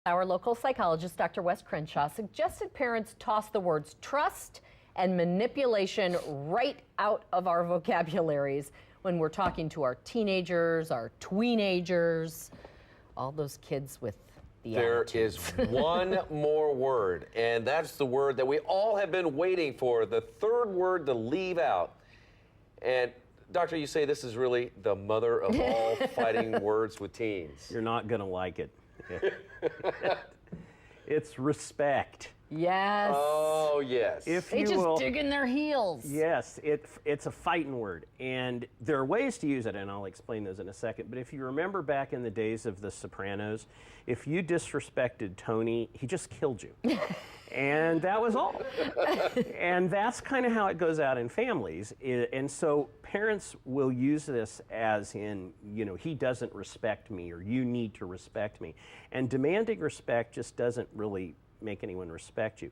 Our local psychologist, Dr. Wes Crenshaw, suggested parents toss the words trust and manipulation right out of our vocabularies when we're talking to our teenagers, our tweenagers, all those kids with the attitudes. There is one more word, and that's the word that we all have been waiting for, the third word to leave out. And Doctor, you say this is really the mother of all fighting words with teens. You're not going to like it. It's respect. Yes. Oh, yes. They just dig in their heels. Yes, it's a fighting word. And there are ways to use it, and I'll explain those in a second. But if you remember back in the days of The Sopranos, if you disrespected Tony, he just killed you. And that was all. And that's kind of how it goes out in families. And so parents will use this as in, you know, he doesn't respect me, or you need to respect me. And demanding respect just doesn't really make anyone respect you.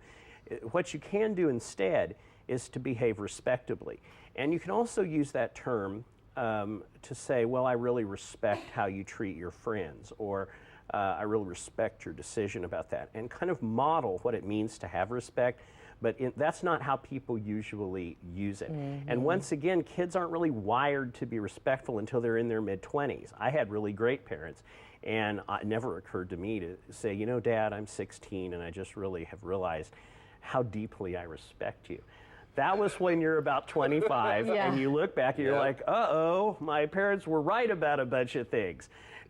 What you can do instead is to behave respectably. And you can also use that term to say, well, I really respect how you treat your friends, or I really respect your decision about that, and kind of model what it means to have respect. But that's not how people usually use it. Mm-hmm. And once again, kids aren't really wired to be respectful until they're in their mid-20s. I had really great parents, and it never occurred to me to say, you know, Dad, I'm 16, and I just really have realized how deeply I respect you. That was when you're about 25, yeah. And you look back and you're like, uh-oh, my parents were right about a bunch of things.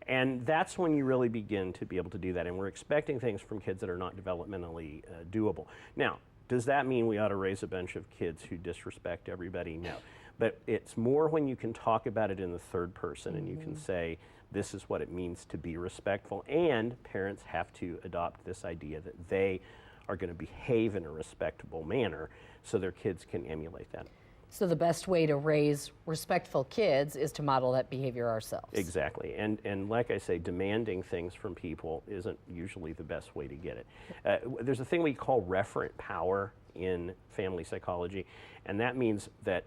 And that's when you really begin to be able to do that. And we're expecting things from kids that are not developmentally doable. Now, does that mean we ought to raise a bunch of kids who disrespect everybody? No. But it's more when you can talk about it in the third person, and you can say, this is what it means to be respectful. And parents have to adopt this idea that they are going to behave in a respectable manner so their kids can emulate that. So the best way to raise respectful kids is to model that behavior ourselves. Exactly. And like I say, demanding things from people isn't usually the best way to get it. There's a thing we call referent power in family psychology, and that means that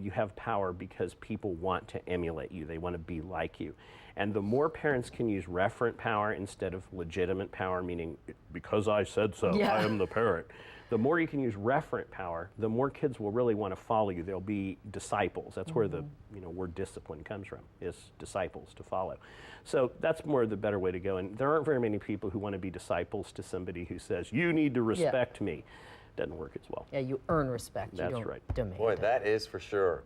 you have power because people want to emulate you. They want to be like you. And the more parents can use referent power instead of legitimate power, meaning because I said so, I am the parent. The more you can use referent power, the more kids will really want to follow you. They'll be disciples. That's where the word discipline comes from, is disciples, to follow. So that's more the better way to go. And there aren't very many people who want to be disciples to somebody who says, you need to respect me. Doesn't work as well. Yeah, you earn respect. That's you don't right. demand Boy, it. that is for sure.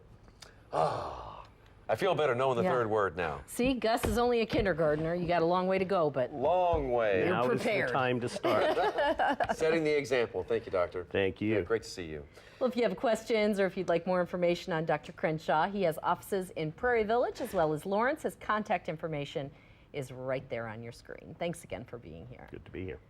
I feel better knowing the third word now. See, Gus is only a kindergartner. You got a long way to go, but long way. You're now prepared. Is the time to start. Setting the example. Thank you, Doctor. Thank you. Yeah, great to see you. Well, if you have questions or if you'd like more information on Dr. Crenshaw, he has offices in Prairie Village as well as Lawrence. His contact information is right there on your screen. Thanks again for being here. Good to be here.